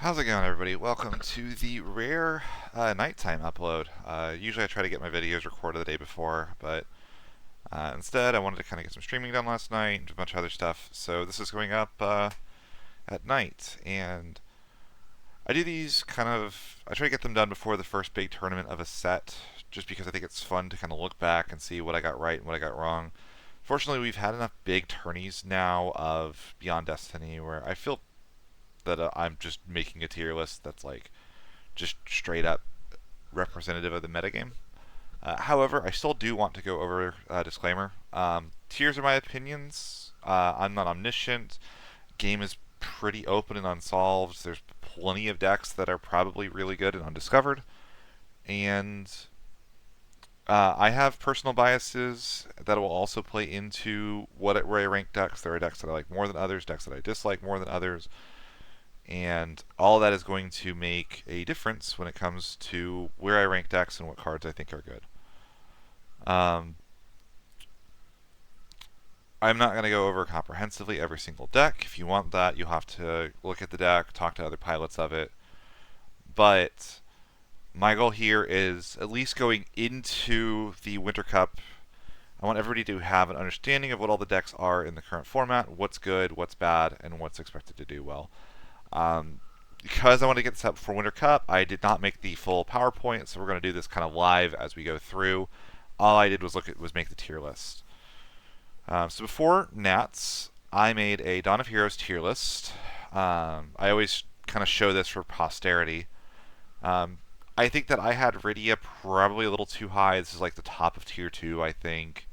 How's it going, everybody? Welcome to the rare nighttime upload. Usually I try to get my videos recorded the day before, but instead I wanted to kind of get some streaming done last night and a bunch of other stuff. So this is going up at night, and I do these I try to get them done before the first big tournament of a set, just because I think it's fun to kind of look back and see what I got right and what I got wrong. Fortunately, we've had enough big tourneys now of Beyond Destiny where I feel that I'm just making a tier list that's like just straight up representative of the metagame. However, I still do want to go over a disclaimer. Tiers are my opinions. I'm not omniscient. Game is pretty open and unsolved. There's plenty of decks that are probably really good and undiscovered. And I have personal biases that will also play into where I rank decks. There are decks that I like more than others, decks that I dislike more than others. And all of that is going to make a difference when it comes to where I rank decks and what cards I think are good. Um, I'm not going to go over comprehensively every single deck. If you want that, you'll have to look at the deck, talk to other pilots of it. But my goal here is, at least going into the Winter Cup, I want everybody to have an understanding of what all the decks are in the current format, what's good, what's bad, and what's expected to do well. Because I want to get this up for Winter Cup, I did not make the full PowerPoint, so we're going to do this kind of live as we go through. All I did was make the tier list. So before Nats, I made a Dawn of Heroes tier list. I always kind of show this for posterity. I think that I had Rydia probably a little too high. This is like the top of tier 2, I think.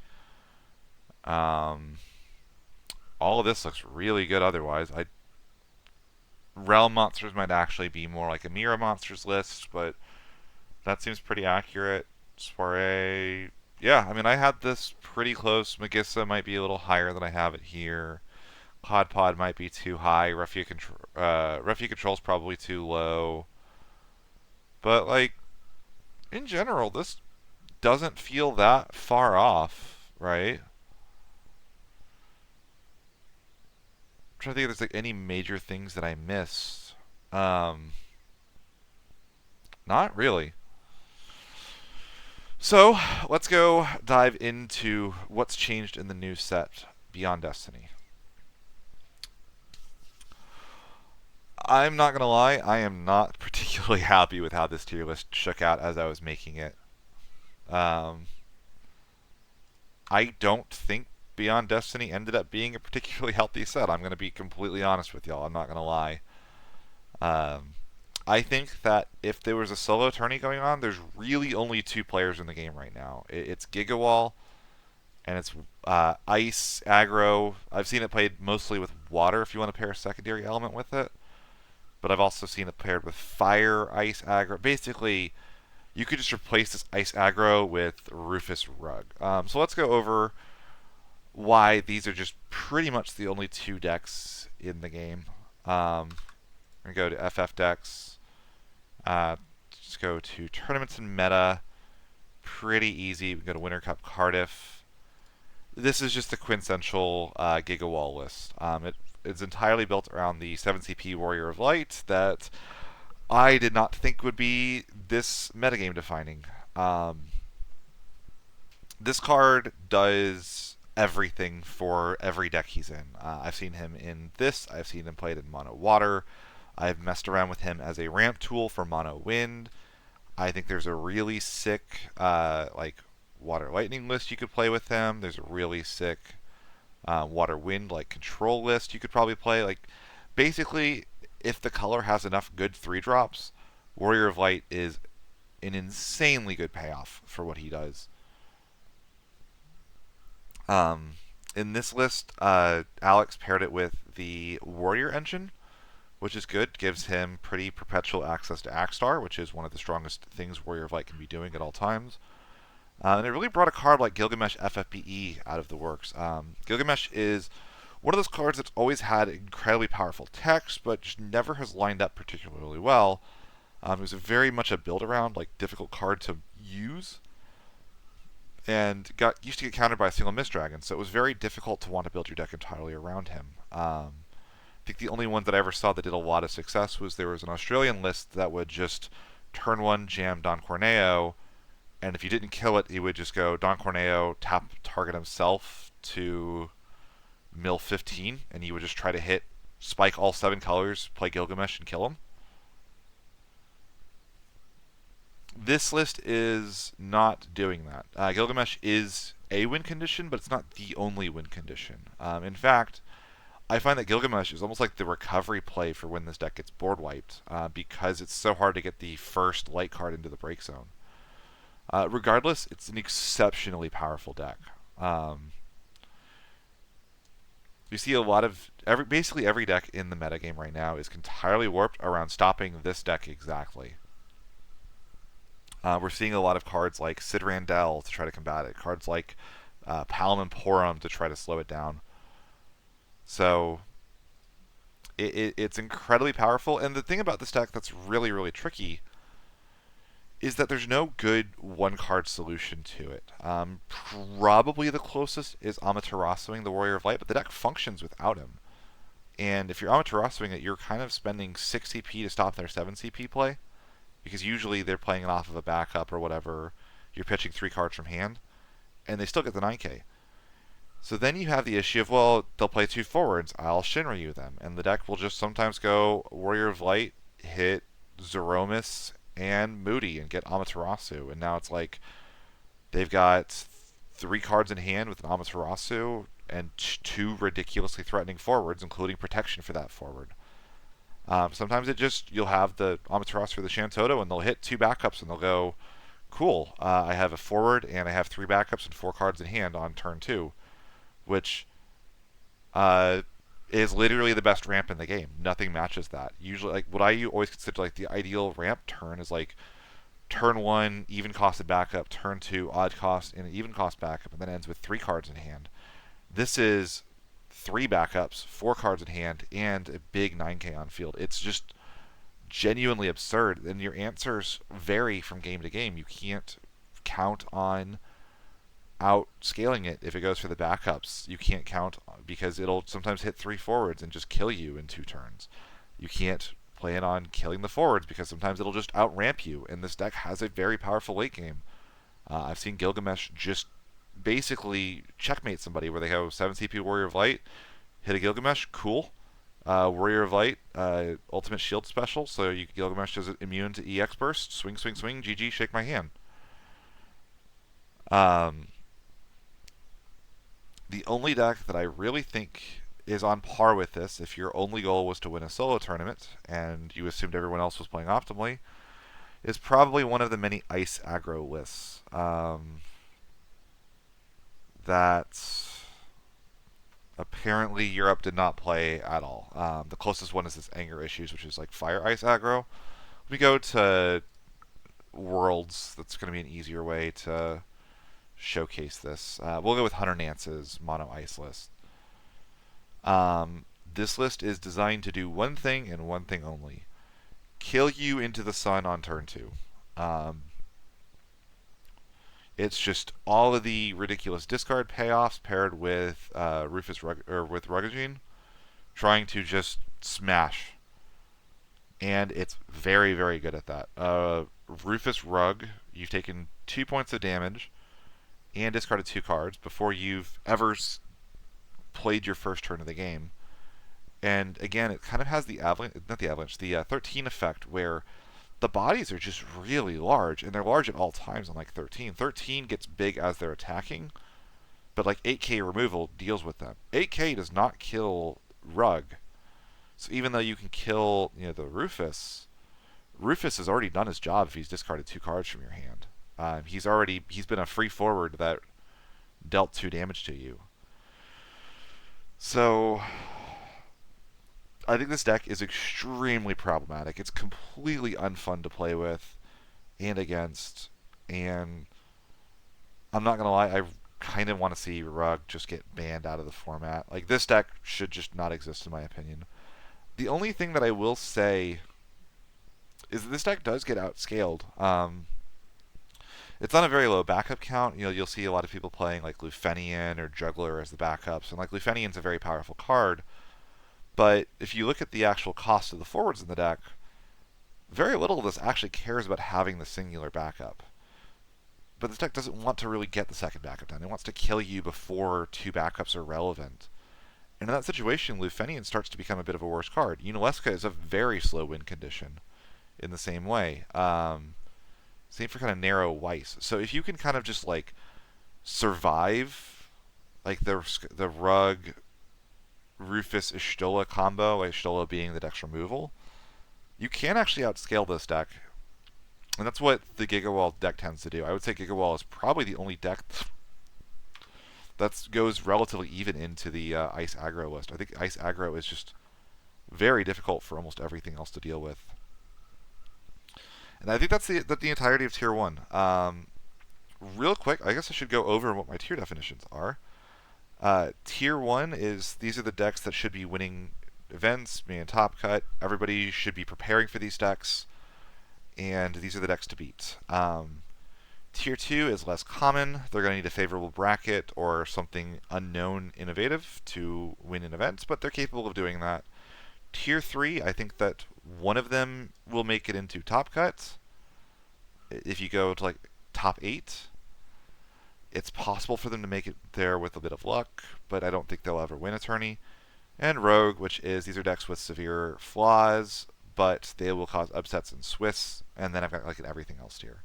All of this looks really good otherwise. Realm monsters might actually be more like a Mira monsters list, but that seems pretty accurate. Soiree, yeah, I mean, I had this pretty close. Magissa might be a little higher than I have it here. Cod Pod might be too high. Refugee Control's probably too low. But, like, in general, this doesn't feel that far off, right? I'm trying to think if there's like any major things that I missed. Not really. So let's go dive into what's changed in the new set Beyond Destiny. I'm not gonna lie, I am not particularly happy with how this tier list shook out as I was making it. Um, I don't think Beyond Destiny ended up being a particularly healthy set. I'm gonna be completely honest with y'all. I'm not gonna lie. Um, I think that if there was a solo tourney going on, there's really only two players in the game right now. It's Gigawall and it's Ice Aggro. I've seen it played mostly with water if you want to pair a secondary element with it. But I've also seen it paired with Fire, Ice Aggro. Basically, you could just replace this Ice Aggro with Rufus Rug. So let's go over why these are just pretty much the only two decks in the game. We're going to go to FF decks. Just go to tournaments and meta. Pretty easy. We go to Winter Cup Cardiff. This is just the quintessential Gigawall list. It's entirely built around the 7CP Warrior of Light that I did not think would be this metagame defining. This card does everything for every deck he's in. I've seen him in this. I've seen him played in Mono Water. I've messed around with him as a ramp tool for Mono Wind. I think there's a really sick like Water Lightning list you could play with him. There's a really sick Water Wind like control list you could probably play. Like basically, if the color has enough good 3-drops, Warrior of Light is an insanely good payoff for what he does. In this list, Alex paired it with the Warrior engine, which is good. Gives him pretty perpetual access to Axstar, which is one of the strongest things Warrior of Light can be doing at all times. And it really brought a card like Gilgamesh FFBE out of the works. Gilgamesh is one of those cards that's always had incredibly powerful text, but just never has lined up particularly well. It was very much a build-around, like difficult card to use, and used to get countered by a single Mist Dragon, so it was very difficult to want to build your deck entirely around him. I think the only one that I ever saw that did a lot of success was there was an Australian list that would just turn one jam Don Corneo, and if you didn't kill it, he would just go Don Corneo, tap target himself to mill 15, and you would just try to hit, spike all 7 colors, play Gilgamesh, and kill him. This list is not doing that. Gilgamesh is a win condition, but it's not the only win condition. In fact, I find that Gilgamesh is almost like the recovery play for when this deck gets board wiped, because it's so hard to get the first light card into the break zone. Regardless, it's an exceptionally powerful deck. You see a lot of basically every deck in the metagame right now is entirely warped around stopping this deck exactly. We're seeing a lot of cards like Sid Randell to try to combat it, cards like Palom and Porum to try to slow it down. So it's incredibly powerful, and the thing about this deck that's really, really tricky is that there's no good one-card solution to it. Probably the closest is Amaterasuing the Warrior of Light, but the deck functions without him. And if you're Amaterasuing it, you're kind of spending 6 CP to stop their 7 CP play, because usually they're playing it off of a backup or whatever. You're pitching 3 cards from hand, and they still get the 9k. So then you have the issue of, well, they'll play 2 forwards, I'll Shinryu them, and the deck will just sometimes go Warrior of Light, hit Zeromus and Moody, and get Amaterasu, and now it's like they've got 3 cards in hand with an Amaterasu and 2 ridiculously threatening forwards, including protection for that forward. Sometimes you'll have the Amaterasu or the Shantoto, and they'll hit 2 backups, and they'll go, cool, I have a forward, and I have 3 backups and 4 cards in hand on turn 2, which is literally the best ramp in the game. Nothing matches that. Usually, like, what I always consider like the ideal ramp turn is like turn 1 even costed backup, turn 2 odd cost and an even cost backup, and then ends with 3 cards in hand. This is 3 backups, 4 cards in hand, and a big 9k on field. It's just genuinely absurd, and your answers vary from game to game. You can't count on outscaling it if it goes for the backups. You can't count, because it'll sometimes hit 3 forwards and just kill you in 2 turns. You can't plan on killing the forwards because sometimes it'll just outramp you, and this deck has a very powerful late game. I've seen Gilgamesh just basically checkmate somebody where they go 7 CP Warrior of Light, hit a Gilgamesh, cool. Warrior of Light, ultimate shield special, so Gilgamesh is immune to EX burst, swing, swing, swing, GG, shake my hand. The only deck that I really think is on par with this, if your only goal was to win a solo tournament and you assumed everyone else was playing optimally, is probably one of the many Ice Aggro lists that apparently Europe did not play at all. The closest one is this Anger Issues, which is like Fire Ice Aggro. We go to Worlds, that's going to be an easier way to showcase this. We'll go with Hunter Nance's Mono Ice list. This list is designed to do one thing and one thing only: kill you into the sun on turn 2. It's just all of the ridiculous discard payoffs paired with with Rugagine, trying to just smash. And it's very, very good at that. Rufus Rug, you've taken 2 points of damage and discarded 2 cards before you've ever played your first turn of the game. And again, it kind of has the the 13 effect, where the bodies are just really large, and they're large at all times on like 13. 13 gets big as they're attacking, but like 8k removal deals with them. 8k does not kill Rug. So even though you can kill, the Rufus has already done his job if he's discarded 2 cards from your hand. He's been a free forward that dealt 2 damage to you. So I think this deck is extremely problematic. It's completely unfun to play with and against, and I'm not gonna lie, I kind of want to see Rug just get banned out of the format. Like, this deck should just not exist in my opinion. The only thing that I will say is that this deck does get outscaled. It's on a very low backup count. You'll see a lot of people playing like Lufenian or Juggler as the backups, and like Lufenian's a very powerful card, But if you look at the actual cost of the forwards in the deck, very little of this actually cares about having the singular backup. But this deck doesn't want to really get the second backup done. It wants to kill you before two backups are relevant. And in that situation, Lufenian starts to become a bit of a worse card. Unalesca is a very slow win condition in the same way. Same for kind of narrow Weiss. So if you can kind of just like survive like the Rug Rufus Ishtola combo, like Ishtola being the deck's removal, you can actually outscale this deck. And that's what the Gigawall deck tends to do. I would say Gigawall is probably the only deck that goes relatively even into the Ice Aggro list. I think Ice Aggro is just very difficult for almost everything else to deal with. And I think that's the entirety of Tier 1. Real quick, I guess I should go over what my tier definitions are. Tier 1 is, these are the decks that should be winning events, being top cut. Everybody should be preparing for these decks, and these are the decks to beat. Tier 2 is less common. They're going to need a favorable bracket or something unknown innovative to win an event, but they're capable of doing that. Tier 3, I think that one of them will make it into top cut. If you go to like top 8, it's possible for them to make it there with a bit of luck, but I don't think they'll ever win a tourney. And Rogue, which is, these are decks with severe flaws, but they will cause upsets in Swiss, and then I've got like an everything else tier.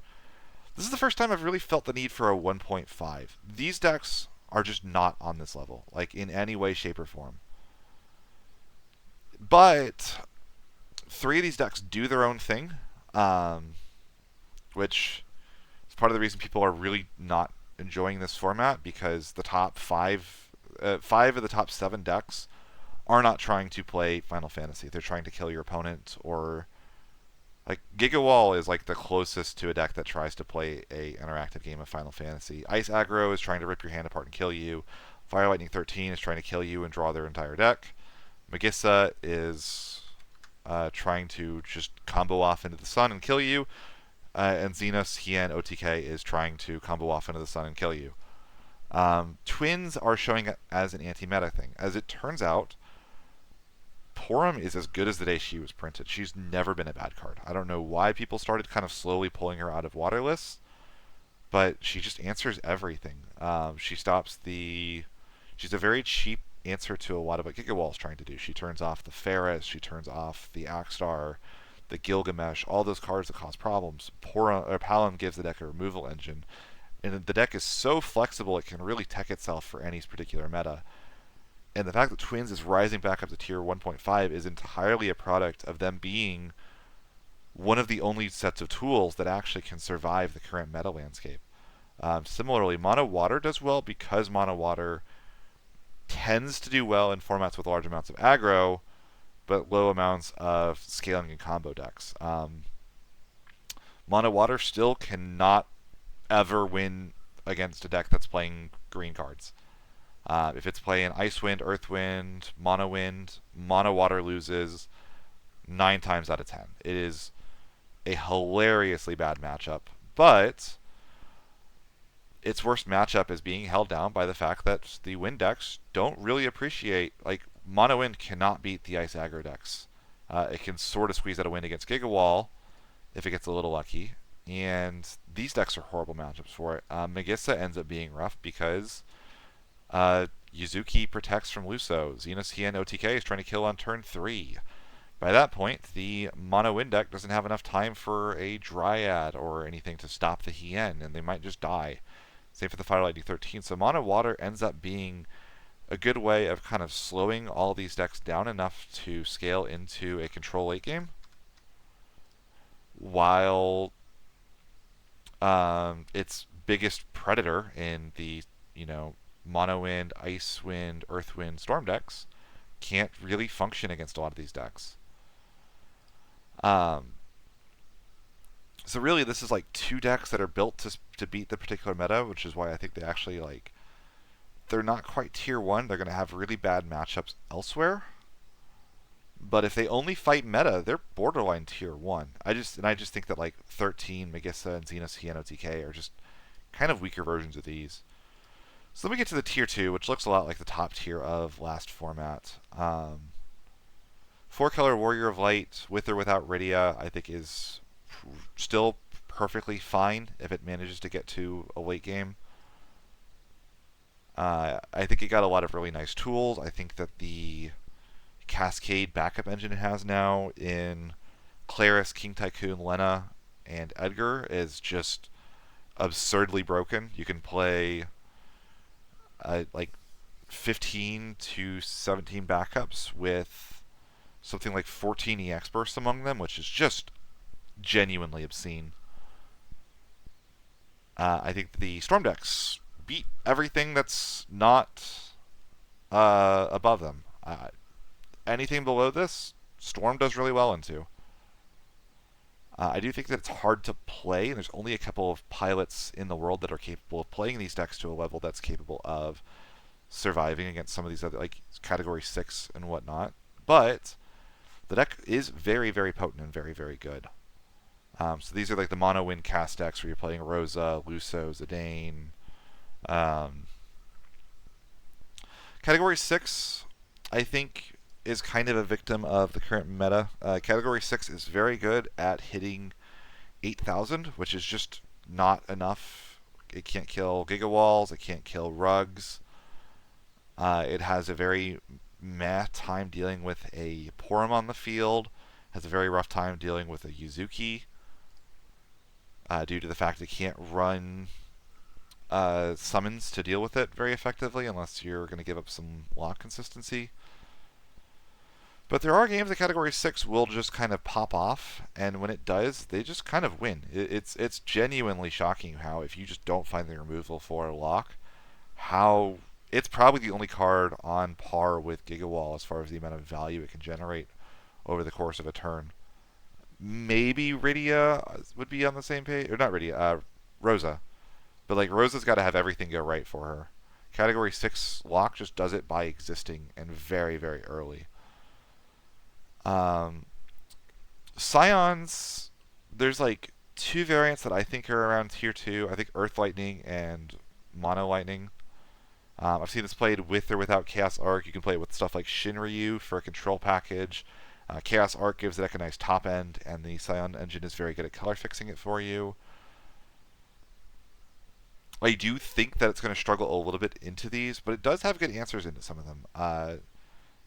This is the first time I've really felt the need for a 1.5. These decks are just not on this level, like in any way, shape, or form. But 3 of these decks do their own thing, which is part of the reason people are really not enjoying this format, because the top 5 of the top 7 decks are not trying to play Final Fantasy. They're trying to kill your opponent, or like Gigawall is like the closest to a deck that tries to play a interactive game of Final Fantasy. Ice Aggro is trying to rip your hand apart and kill you. Fire Lightning 13 is trying to kill you and draw their entire deck. Megissa is trying to just combo off into the sun and kill you. And Xenos, Hien, OTK is trying to combo off into the sun and kill you. Twins are showing it as an anti-meta thing. As it turns out, Porum is as good as the day she was printed. She's never been a bad card. I don't know why people started kind of slowly pulling her out of water lists, but she just answers everything. She's a very cheap answer to a lot of what Gigawall is trying to do. She turns off the Ferris, she turns off the Axstar, the Gilgamesh, all those cards that cause problems. Palom gives the deck a removal engine, and the deck is so flexible it can really tech itself for any particular meta. And the fact that Twins is rising back up to tier 1.5 is entirely a product of them being one of the only sets of tools that actually can survive the current meta landscape. Similarly, Mono Water does well because Mono Water tends to do well in formats with large amounts of aggro, but low amounts of scaling and combo decks. Mono Water still cannot ever win against a deck that's playing green cards. If it's playing Ice Wind, Earth Wind, Mono Wind, Mono Water loses 9 times out of 10. It is a hilariously bad matchup, but its worst matchup is being held down by the fact that the Wind decks don't really appreciate, like, Mono Wind cannot beat the Ice Aggro decks. It can sort of squeeze out a win against Gigawall if it gets a little lucky, and these decks are horrible matchups for it. Megissa ends up being rough because Yuzuki protects from Luso. Xenos Hien OTK is trying to kill on turn 3. By that point, the Mono Wind deck doesn't have enough time for a Dryad or anything to stop the Hien, and they might just die. Same for the Fire Lightning 13. So Mono Water ends up being a good way of kind of slowing all these decks down enough to scale into a control late game, while its biggest predator in the, Mono Wind, Ice Wind, Earth Wind, Storm decks can't really function against a lot of these decks. So really, this is like 2 decks that are built to beat the particular meta, which is why I think they actually, like, they're not quite tier 1. They're going to have really bad matchups elsewhere. But if they only fight meta, they're borderline tier 1. I just think that, like, 13, Megissa, and Xenos Hien OTK are just kind of weaker versions of these. So then we get to the tier 2, which looks a lot like the top tier of last format. 4-color Warrior of Light, with or without Rydia, I think is still perfectly fine if it manages to get to a late game. I think it got a lot of really nice tools. I think that the Cascade backup engine it has now in Claris, King Tycoon, Lena, and Edgar is just absurdly broken. You can play like 15 to 17 backups with something like 14 EX bursts among them, which is just genuinely obscene. I think the Storm decks beat everything that's not above them. Anything below this, Storm does really well into. I do think that it's hard to play, and there's only a couple of pilots in the world that are capable of playing these decks to a level that's capable of surviving against some of these other, like Category 6 and whatnot. But the deck is very, very potent and very, very good. So these are like the mono win cast decks where you're playing Rosa, Luso, Zidane. Category 6, I think, is kind of a victim of the current meta. Category 6 is very good at hitting 8,000, which is just not enough. It can't kill Giga Walls, it can't kill Rugs. It has a very meh time dealing with a Porum on the field, has a very rough time dealing with a Yuzuki, due to the fact it can't run summons to deal with it very effectively unless you're going to give up some lock consistency. But there are games that Category 6 will just kind of pop off, and when it does, they just kind of win. It's genuinely shocking how, if you just don't find the removal for a lock, how it's probably the only card on par with Gigawall as far as the amount of value it can generate over the course of a turn. Maybe Rydia would be on the same page, or not Rydia, Rosa. But like Rosa's got to have everything go right for her. Category 6 lock just does it by existing and very, very early. Scions, there's like two variants that I think are around tier 2. I think Earth Lightning and Mono Lightning. I've seen this played with or without Chaos Arc. You can play it with stuff like Shinryu for a control package. Chaos Arc gives the deck a nice top end, and the Scion engine is very good at color fixing it for you. I do think that it's going to struggle a little bit into these, but it does have good answers into some of them.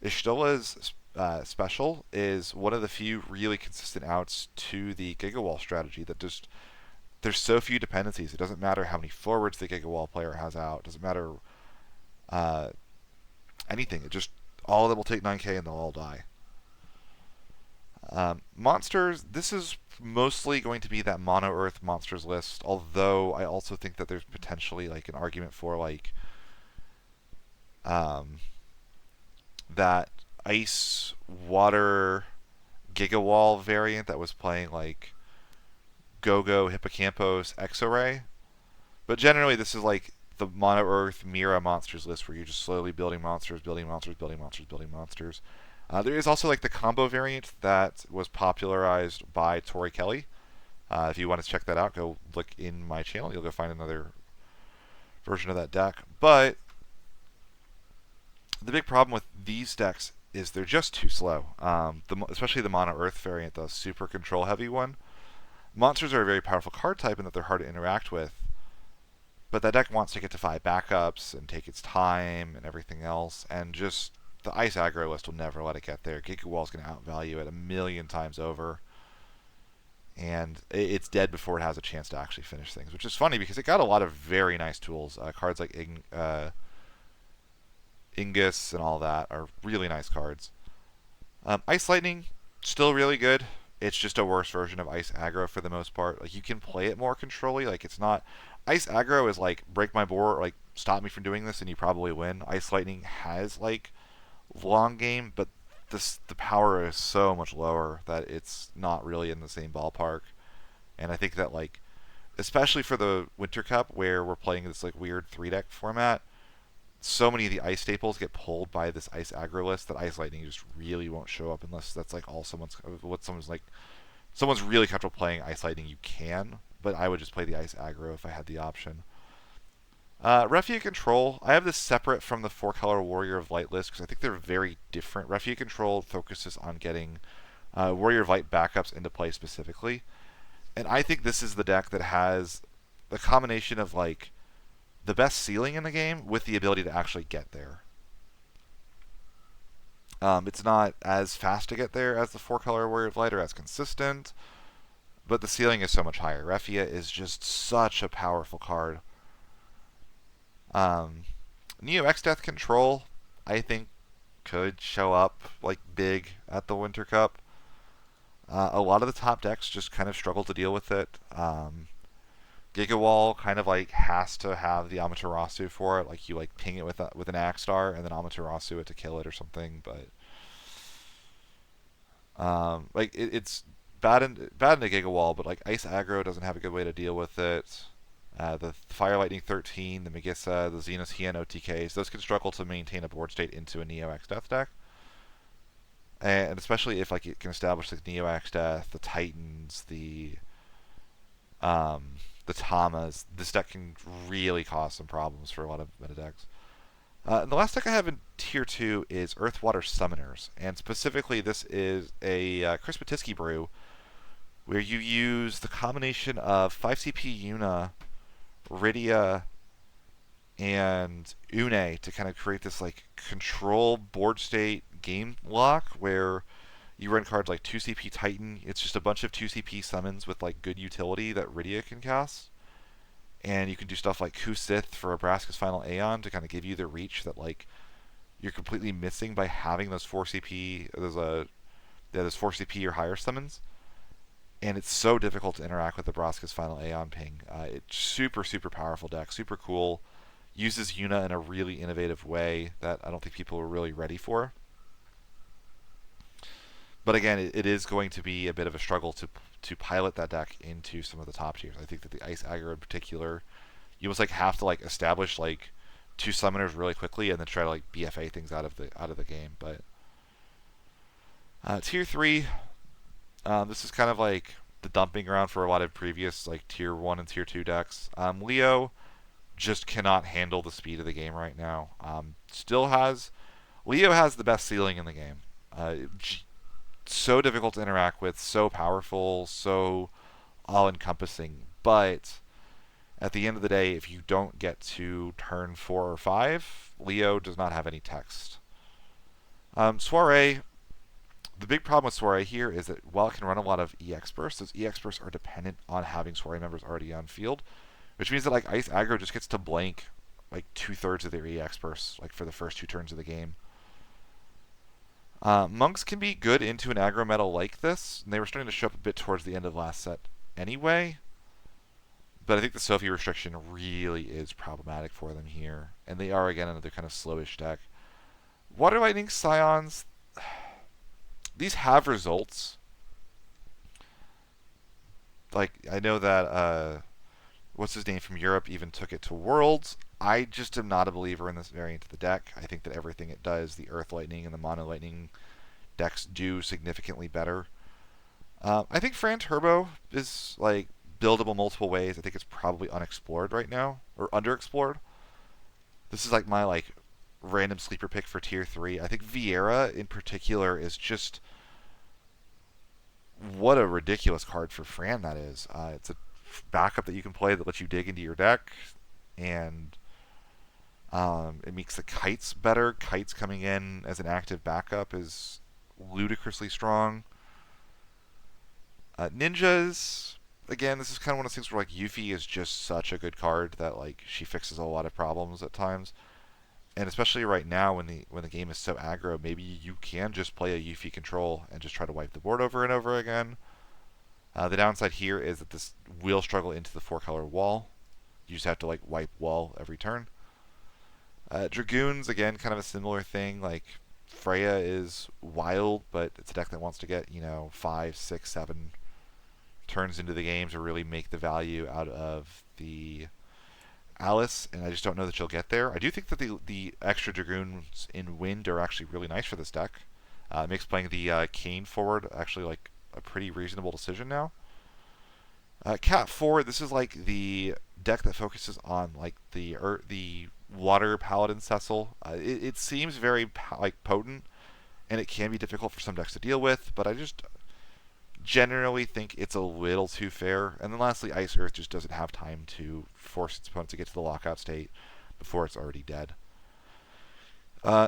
Ishtola's special is one of the few really consistent outs to the Gigawall strategy that just there's so few dependencies. It doesn't matter how many forwards the Gigawall player has out. It doesn't matter anything. It just all of them will take 9k and they'll all die. Monsters, this is mostly going to be that mono earth monsters list, although I also think that there's potentially like an argument for like that ice water Gigawall variant that was playing like Go-Go, Hippocampos, Exoray. But generally this is like the mono earth Mira monsters list where you're just slowly building monsters, building monsters, building monsters, building monsters. There is also like the combo variant that was popularized by Tori Kelly. If you want to check that out, go look in my channel. You'll go find another version of that deck. But the big problem with these decks is they're just too slow. Especially the Mono Earth variant, the super control heavy one. Monsters are a very powerful card type in that they're hard to interact with. But that deck wants to get to 5 backups and take its time and everything else, and just the Ice Aggro list will never let it get there. Gigawall is going to outvalue it a million times over. And it's dead before it has a chance to actually finish things, which is funny because it got a lot of very nice tools. Cards like Ingus and all that are really nice cards. Ice Lightning, still really good. It's just a worse version of Ice Aggro for the most part. Like, you can play it more controlly. Like, it's not... Ice Aggro is like, break my board, or like, stop me from doing this and you probably win. Ice Lightning has like long game, but the power is so much lower that it's not really in the same ballpark. And I think that like, especially for the Winter Cup where we're playing this like weird 3-deck format, so many of the ice staples get pulled by this Ice Aggro list that Ice Lightning just really won't show up unless that's like all someone's really comfortable playing Ice Lightning. You can, but I would just play the Ice Aggro if I had the option. Refugee Control, I have this separate from the 4-color Warrior of Light list because I think they're very different. Refugee Control focuses on getting Warrior of Light backups into play specifically. And I think this is the deck that has the combination of like the best ceiling in the game with the ability to actually get there. It's not as fast to get there as the 4-color Warrior of Light or as consistent, but the ceiling is so much higher. Refia is just such a powerful card. Neo X Death Control, I think, could show up like big at the Winter Cup. A lot of the top decks just kind of struggle to deal with it. Gigawall kind of like has to have the Amaterasu for it. Like you like ping it with an Axstar and then Amaterasu it to kill it or something. But like it's bad in the Gigawall, but like Ice Aggro doesn't have a good way to deal with it. The Fire Lightning 13, the Megissa, the Xenos Hien OTKs, those can struggle to maintain a board state into a Neo X Death deck. And especially if like it can establish like Neo X Death, the Titans, the Tamas, this deck can really cause some problems for a lot of meta decks. And the last deck I have in Tier 2 is Earthwater Summoners. And specifically, this is a Chris Batisky brew where you use the combination of 5CP Yuna, Rydia, and Une to kind of create this like control board state game lock where you run cards like 2CP Titan. It's just a bunch of 2CP summons with like good utility that Rydia can cast. And you can do stuff like Kusith for Abraska's Final Aeon to kind of give you the reach that like you're completely missing by having those 4CP those 4CP or higher summons. And it's so difficult to interact with Abraska's Final Aeon ping. It's super powerful deck, super cool. Uses Yuna in a really innovative way that I don't think people are really ready for. But again, it is going to be a bit of a struggle to pilot that deck into some of the top tiers. I think that the Ice Aggro in particular, you almost like have to like establish like 2 summoners really quickly and then try to like BFA things out of the game. But Tier 3, this is kind of like the dumping ground for a lot of previous like Tier 1 and Tier 2 decks. Leo just cannot handle the speed of the game right now. Leo has the best ceiling in the game. So difficult to interact with, so powerful, so all-encompassing. But at the end of the day, if you don't get to turn 4 or 5, Leo does not have any text. Soiree, the big problem with Soiree here is that while it can run a lot of EX bursts, those EX bursts are dependent on having Soiree members already on field, which means that like Ice Aggro just gets to blank like 2/3 of their EX bursts like for the first 2 turns of the game. Monks can be good into an aggro meta like this, and they were starting to show up a bit towards the end of last set anyway. But I think the Sophie restriction really is problematic for them here. And they are, again, another kind of slowish deck. Water Lightning Scions, these have results. Like, I know that, what's his name from Europe even took it to Worlds. I just am not a believer in this variant of the deck. I think that everything it does, the Earth Lightning and the Mono Lightning decks do significantly better. I think Fran Turbo is like buildable multiple ways. I think it's probably unexplored right now, or underexplored. This is like my like random sleeper pick for Tier 3. I think Vieira in particular is just what a ridiculous card for Fran that is. It's a backup that you can play that lets you dig into your deck, and it makes the kites better. Kites coming in as an active backup is ludicrously strong. Ninjas, again, this is kind of one of those things where like Yuffie is just such a good card that like she fixes a lot of problems at times, and especially right now when the game is so aggro, maybe you can just play a Yuffie control and just try to wipe the board over and over again. The downside here is that this will struggle into the 4-color wall. You just have to like wipe wall every turn. Dragoons, again, kind of a similar thing. Like Freya is wild, but it's a deck that wants to get 5, 6, 7 turns into the game to really make the value out of the Alice, and I just don't know that she'll get there. I do think that the extra Dragoons in Wind are actually really nice for this deck. It makes playing the Kane forward actually like a pretty reasonable decision now. Cat 4, this is like the deck that focuses on like the water paladin Cecil. It seems very like potent, and it can be difficult for some decks to deal with. But I just generally think it's a little too fair. And then lastly, Ice Earth just doesn't have time to force its opponent to get to the lockout state before it's already dead.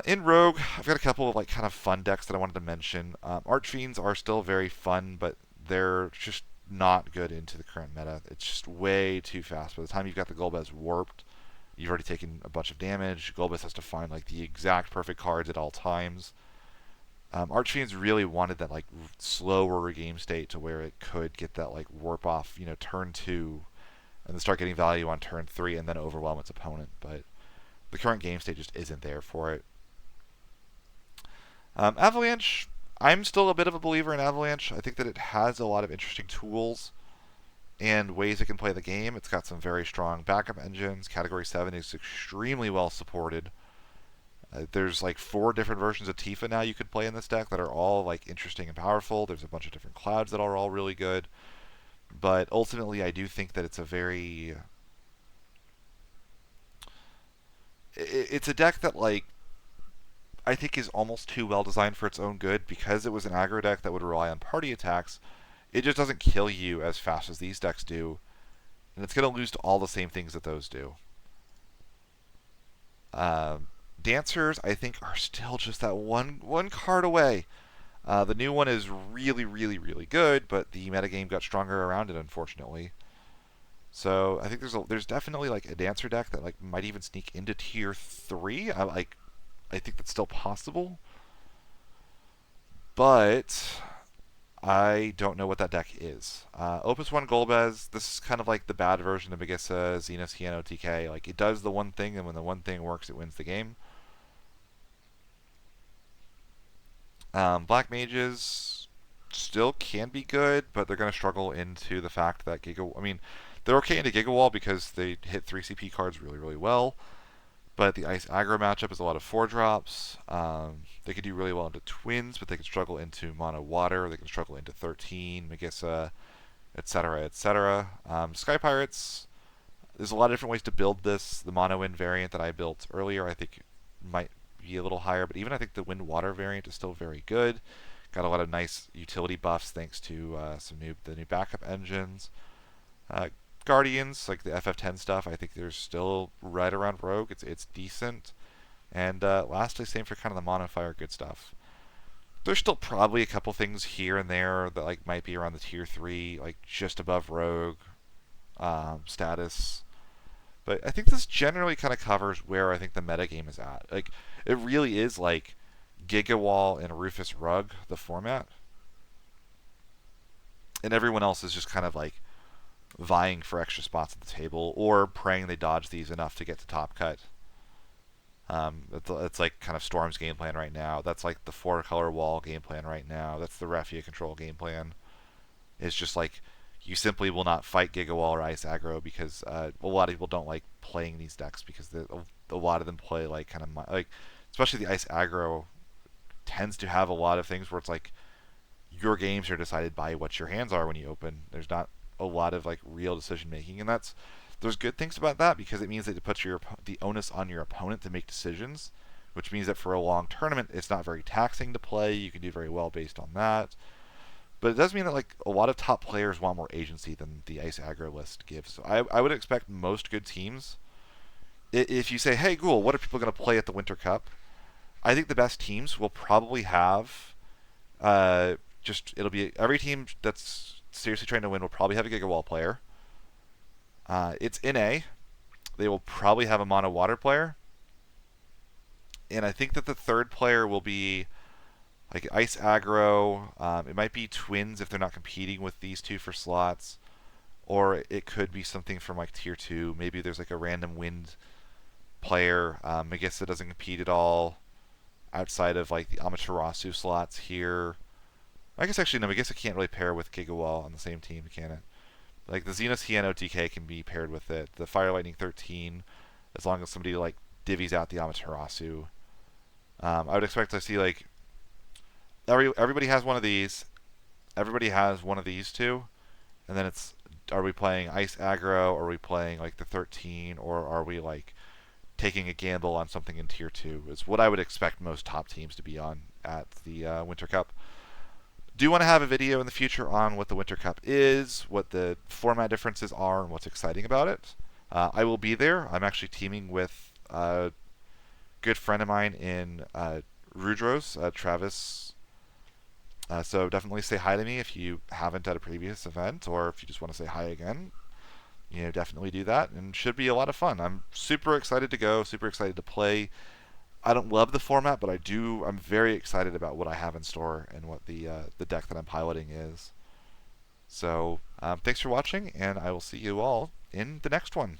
In Rogue, I've got a couple of like kind of fun decks that I wanted to mention. Archfiends are still very fun, but they're just not good into the current meta. It's just way too fast. By the time you've got the Golbez warped, you've already taken a bunch of damage. Golbez has to find like the exact perfect cards at all times. Archfiends really wanted that like slower game state to where it could get that like warp off, turn 2, and then start getting value on turn 3, and then overwhelm its opponent. But the current game state just isn't there for it. Avalanche, I'm still a bit of a believer in Avalanche. I think that it has a lot of interesting tools and ways it can play the game. It's got some very strong backup engines. Category 7 is extremely well supported. There's like 4 different versions of Tifa now you could play in this deck that are all like interesting and powerful. There's a bunch of different clouds that are all really good. But ultimately, I do think that it's a very... It's a deck that like I think is almost too well designed for its own good because it was an aggro deck that would rely on party attacks. It just doesn't kill you as fast as these decks do, and it's going to lose to all the same things that those do. Dancers, I think, are still just that one card away. The new one is really, really, really good, but the metagame got stronger around it, unfortunately. So I think there's definitely like a Dancer deck that like might even sneak into tier 3. I think that's still possible, but I don't know what that deck is. Opus 1 Golbez, this is kind of like the bad version of Megissa, Xenos, Hieno, TK. Like, it does the one thing, and when the one thing works, it wins the game. Black Mages still can be good, but they're going to struggle into the fact that they're okay into Giga Wall because they hit 3 CP cards really, really well. But the Ice Aggro matchup is a lot of 4-drops. They could do really well into Twins, but they could struggle into Mono Water. They can struggle into 13, Megissa, etc., etc. Sky Pirates, there's a lot of different ways to build this. The Mono Wind variant that I built earlier, I think, might be a little higher. But even I think the Wind Water variant is still very good. Got a lot of nice utility buffs thanks to the new backup engines. Guardians, like the FF10 stuff, I think there's still right around Rogue. It's decent. And lastly, same for kind of the mono fire good stuff. There's still probably a couple things here and there that like might be around the tier 3, like just above Rogue status. But I think this generally kind of covers where I think the metagame is at. Like, it really is like Giga Wall and Rufus Rug, the format. And everyone else is just kind of like vying for extra spots at the table or praying they dodge these enough to get to top cut. It's like kind of Storm's game plan right now. That's like the 4-color wall game plan right now. That's the Refia control game plan. It's just like you simply will not fight Giga Wall or Ice Aggro because a lot of people don't like playing these decks because a lot of them play like kind of like, especially the Ice Aggro tends to have a lot of things where it's like your games are decided by what your hands are when you open. There's not a lot of like real decision making, and there's good things about that because it means that it puts the onus on your opponent to make decisions, which means that for a long tournament it's not very taxing to play. You can do very well based on that, but it does mean that like a lot of top players want more agency than the Ice Aggro list gives. So I would expect most good teams, if you say, hey Ghoul, what are people going to play at the Winter Cup, I think the best teams will probably have it'll be every team that's seriously trying to win will probably have a Giga Wall player. It's in A. They will probably have a Mono Water player. And I think that the third player will be like Ice Aggro. It might be Twins if they're not competing with these two for slots. Or it could be something from like tier 2. Maybe there's like a random Wind player. Megissa doesn't compete at all outside of like the Amaterasu slots here. I guess actually no, Megissa can't really pair with Giga Wall on the same team, can it? Like the Xenos Hieno TK can be paired with it. The Fire Lightning 13, as long as somebody like divvies out the Amaterasu. I would expect to see like everybody has one of these, everybody has one of these two, and then it's are we playing Ice Aggro? Are we playing like the 13? Or are we like taking a gamble on something in tier 2? Is what I would expect most top teams to be on at the Winter Cup. Do want to have a video in the future on what the Winter Cup is, what the format differences are, and what's exciting about it. I will be there. I'm actually teaming with a good friend of mine in Rudros, Travis. So definitely say hi to me if you haven't at a previous event, or if you just want to say hi again. Definitely do that, and should be a lot of fun. I'm super excited to go, super excited to play. I don't love the format, but I'm very excited about what I have in store and what the deck that I'm piloting is. So thanks for watching, and I will see you all in the next one.